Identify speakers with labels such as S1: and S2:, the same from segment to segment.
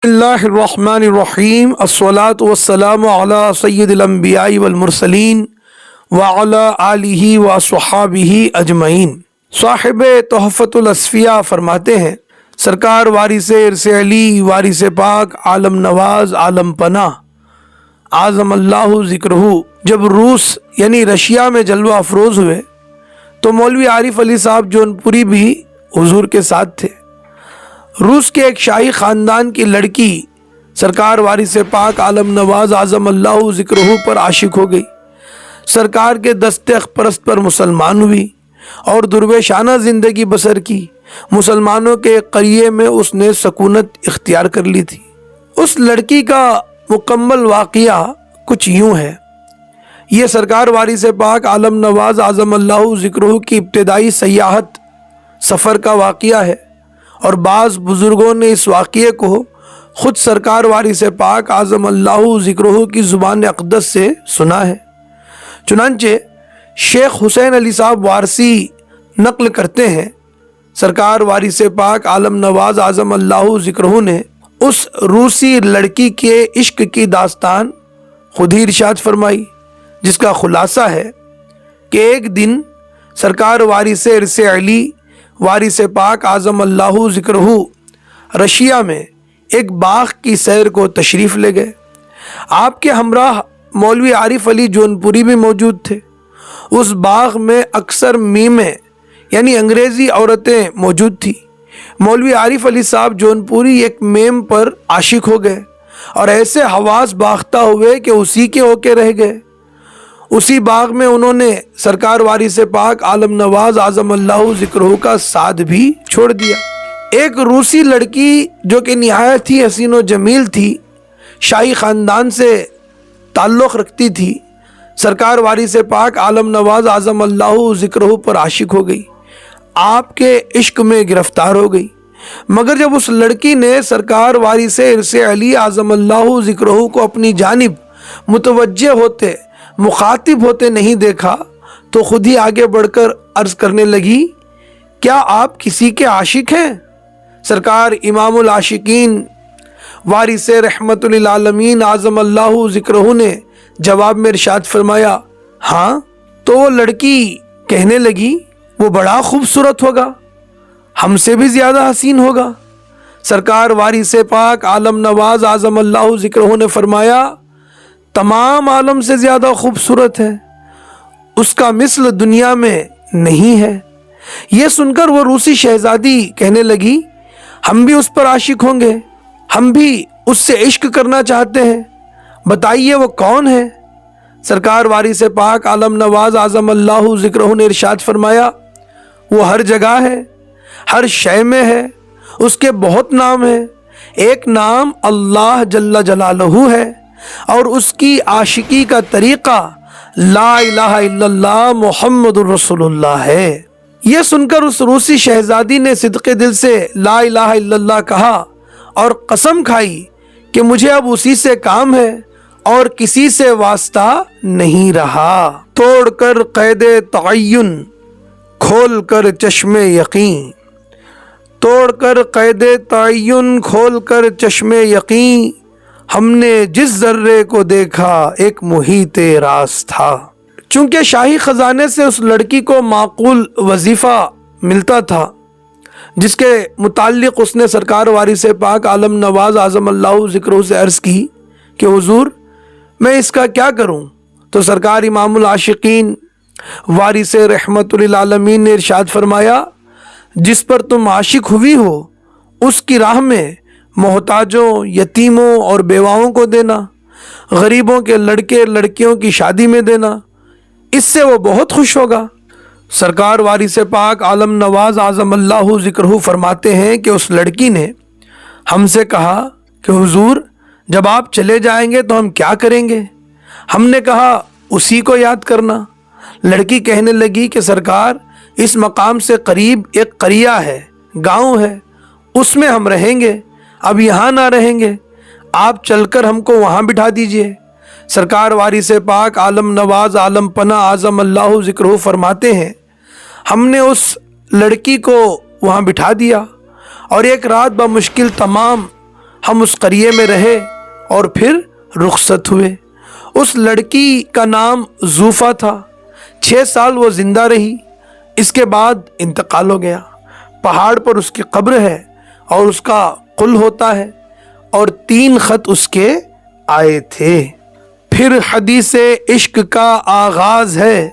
S1: बिस्मिल्लाहिर्रहमानिर्रहीम अस्सलातु वस्सलामु अला सय्यिदिल अंबिया'i वल मुरसलीन व अला आलिही व अस्हाबिही अजमईन। साहिब तोहफ़तुल असफ़िया फरमाते हैं, सरकार वारिसे इर्से अली वारिसे पाक आलम नवाज आलम पनाह आज़म अल्लाहु ज़िक्रुहु जब रूस यानी रशिया में जलवा अफरोज़ हुए तो मौलवी आरिफ अली साहब जौनपुरी भी हुजूर के साथ थे। रूस के एक शाही ख़ानदान की लड़की सरकार वारिस पाक आलम नवाज आज़म अल्लाहु ज़िक्रुहु पर आशिक हो गई। सरकार के दस्ते परस्त पर मुसलमान हुई और दुर्वेशाना ज़िंदगी बसर की। मुसलमानों के क़रिये में उसने सकूनत इख्तियार कर ली थी। उस लड़की का मुकम्मल वाक़िया कुछ यूँ है। ये सरकार वारिस पाक आलम नवाज आज़म अल्लाहु ज़िक्रुहु की इब्तिदाई सयाहत सफ़र का वाक़िया है और बाज़ बुज़ुर्गों ने इस वाक़िए को ख़ुद सरकार वारिस पाक आज़म अल्लाहु ज़िक्रुहु की ज़ुबान अक़दस से सुना है। चुनांचे शेख हुसैन अली साहब वारसी नक़ल करते हैं, सरकार वारिस पाक आलम नवाज आज़म अल्लाहु ज़िक्रुहु ने उस रूसी लड़की के इश्क की दास्तान खुद ही इरशाद फरमाई, जिसका खुलासा है कि एक दिन सरकार वारिस इर्से अली वारिस पाक आज़म अल्लाहु ज़िक्रुहु रशिया में एक बाग की सैर को तशरीफ़ ले गए। आपके हमराह मौलवी आरिफ अली जौनपुरी भी मौजूद थे। उस बाग में अक्सर मीमें यानी अंग्रेज़ी औरतें मौजूद थी। मौलवी आरिफ अली साहब जौनपुरी एक मेम पर आशिक हो गए और ऐसे हवास बाख्ता हुए कि उसी के होके रह गए। उसी बाग में उन्होंने सरकार वारिस पाक आलम नवाज आज़म अल्लाहु ज़िक्रुहु का साथ भी छोड़ दिया। एक रूसी लड़की जो कि निहायत ही हसीन व जमील थी, शाही ख़ानदान से ताल्लुक़ रखती थी, सरकार वारिस पाक आलम नवाज आज़म अल्लाहु ज़िक्रुहु पर आशिक हो गई, आपके इश्क में गिरफ़्तार हो गई। मगर जब उस लड़की ने सरकार वारिस इर्से अली आज़म अल्लाहु ज़िक्रुहु को अपनी जानिब मुतवज्जे होते मुखातिब होते नहीं देखा तो खुद ही आगे बढ़कर अर्ज़ करने लगी, क्या आप किसी के आशिक हैं? सरकार इमामुल आशिकीन वारिस रहमतुल लिल आलमीन आज़म अल्लाहु ज़िक्रुहु ने जवाब में इरशाद फरमाया, हाँ। तो वो लड़की कहने लगी, वो बड़ा खूबसूरत होगा, हमसे भी ज़्यादा हसीन होगा। सरकार वारिस पाक आलम नवाज आज़म अल्लाहु ज़िक्रुहु ने फरमाया, तमाम आलम से ज़्यादा खूबसूरत है, उसका मिस्ल दुनिया में नहीं है। ये सुनकर वो रूसी शहज़ादी कहने लगी, हम भी उस पर आशिक होंगे, हम भी उससे इश्क करना चाहते हैं, बताइए वो कौन है? सरकार वारिस पाक आलम नवाज आज़म अल्लाहु ज़िक्रुहु ने इरशाद फरमाया, वो हर जगह है, हर शय में है, उसके बहुत नाम हैं। एक नाम अल्लाह जल्ला जलालहू है और उसकी आशिकी का तरीक़ा ला इलाहा इल्लल्लाह मुहम्मदुर रसूलुल्लाह है। यह सुनकर उस रूसी शहज़ादी ने सिद्क़े दिल से ला इलाहा इल्लल्लाह कहा और कसम खाई कि मुझे अब उसी से काम है और किसी से वास्ता नहीं रहा। तोड़कर क़ैदे तअय्युन खोल कर चश्मे यकीन, तोड़कर क़ैदे तअय्युन खोल कर चश्मे यकीन, हमने जिस ज़र्रे को देखा एक मुहीते रास था। चूँकि शाही ख़जाने से उस लड़की को माक़ूल वजीफ़ा मिलता था, जिसके मुताल्लिक़ उसने सरकार वारिस पाक आलम नवाज आज़म अल्लाहु ज़िक्रुहु से अर्ज़ की कि हुज़ूर मैं इसका क्या करूँ? तो सरकार इमामुल आशिकीन वारिस रहमतुल लिल आलमीन ने इरशाद फरमाया, जिस पर तुम आशिक हुई हो उसकी राह में मोहताजों, यतीमों और बेवाओं को देना, गरीबों के लड़के लड़कियों की शादी में देना, इससे वो बहुत खुश होगा। सरकार वारिस पाक आलम नवाज आज़म अल्लाहु ज़िक्रुहु फरमाते हैं कि उस लड़की ने हमसे कहा कि हुजूर जब आप चले जाएंगे तो हम क्या करेंगे? हमने कहा उसी को याद करना। लड़की कहने लगी कि सरकार इस मकाम से करीब एक क़रिया है, गाँव है, उसमें हम रहेंगे, अब यहाँ ना रहेंगे, आप चलकर हमको वहाँ बिठा दीजिए। सरकार वारिस पाक आलम नवाज आलम पनाह आज़म अल्लाहु ज़िक्रुहु फरमाते हैं, हमने उस लड़की को वहाँ बिठा दिया और एक रात बमुश्किल तमाम ہم اس قریے میں رہے اور پھر رخصت ہوئے۔ اس لڑکی کا نام زوفا تھا۔ 6 سال وہ زندہ رہی، اس کے بعد انتقال ہو گیا۔ پہاڑ پر اس کی قبر ہے اور اس کا قل ہوتا ہے اور 3 خط اس کے آئے تھے۔ پھر حدیث عشق کا آغاز ہے،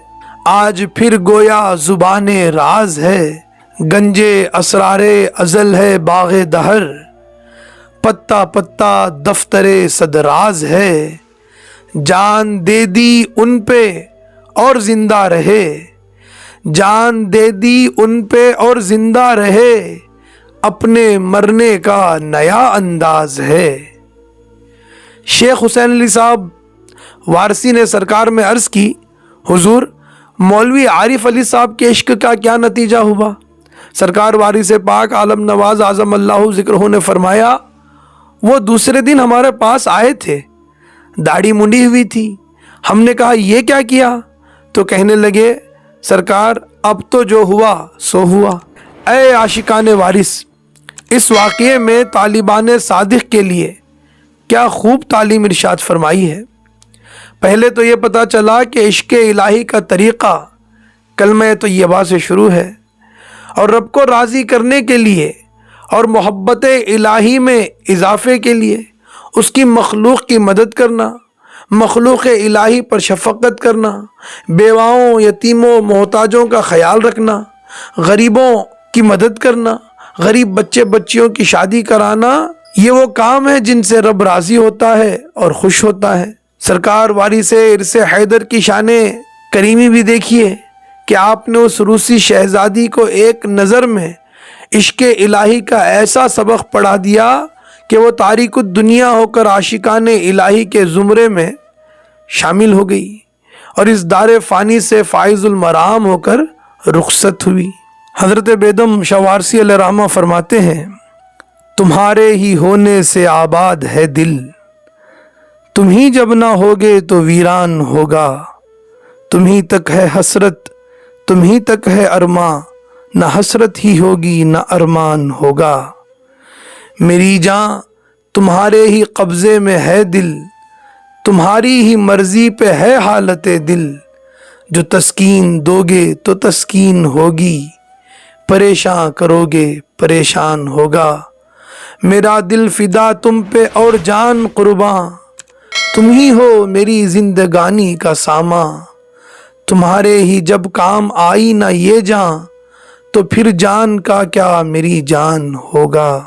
S1: آج پھر گویا زبان راز ہے۔ گنج اسرار ازل ہے باغ دہر، پتا پتا دفتر صدراز ہے۔ جان دے دی ان پہ اور زندہ رہے، جان دے دی ان پہ اور زندہ رہے، اپنے مرنے کا نیا انداز ہے۔ شیخ حسین علی صاحب وارسی نے سرکار میں عرض کی، حضور مولوی عارف علی صاحب کے عشق کا کیا نتیجہ ہوا؟ سرکار وارث پاک عالم نواز اعظم اللہ ذکرہ نے فرمایا، وہ دوسرے دن ہمارے پاس آئے تھے، داڑھی منڈی ہوئی تھی۔ ہم نے کہا یہ کیا کیا؟ تو کہنے لگے، سرکار اب تو جو ہوا سو ہوا۔ اے عاشقان وارث، اس واقعے میں طالبان صادق کے لیے کیا خوب تعلیم ارشاد فرمائی ہے۔ پہلے تو یہ پتہ چلا کہ عشق الہی کا طریقہ کلمہ طیبہ سے شروع ہے، اور رب کو راضی کرنے کے لیے اور محبت الہی میں اضافے کے لیے اس کی مخلوق کی مدد کرنا، مخلوق الہی پر شفقت کرنا، بیواؤں، یتیموں، محتاجوں کا خیال رکھنا، غریبوں کی مدد کرنا، غریب بچے بچیوں کی شادی کرانا، یہ وہ کام ہے جن سے رب راضی ہوتا ہے اور خوش ہوتا ہے۔ سرکار وارث ارث حیدر کی شان کریمی بھی دیکھیے کہ آپ نے اس روسی شہزادی کو ایک نظر میں عشق الہی کا ایسا سبق پڑھا دیا کہ وہ تاریک الدنیا ہو کر عاشقان الہی کے زمرے میں شامل ہو گئی اور اس دار فانی سے فائز المرام ہو کر رخصت ہوئی۔ حضرت بیدم شاہ وارسی علیہ رحمہ فرماتے ہیں، تمہارے ہی ہونے سے آباد ہے دل، تم ہی جب نہ ہوگے تو ویران ہوگا، تم ہی تک ہے حسرت، تم ہی تک ہے ارماں، نہ حسرت ہی ہوگی نہ ارمان ہوگا۔ میری جان تمہارے ہی قبضے میں ہے دل، تمہاری ہی مرضی پہ ہے حالت دل، جو تسکین دو گے تو تسکین ہوگی، پریشان کرو گے پریشان ہوگا۔ میرا دل فدا تم پہ اور جان قرباں، تم ہی ہو میری زندگانی کا سامان، تمہارے ہی جب کام آئی نہ یہ جان، تو پھر جان کا کیا میری جان ہوگا۔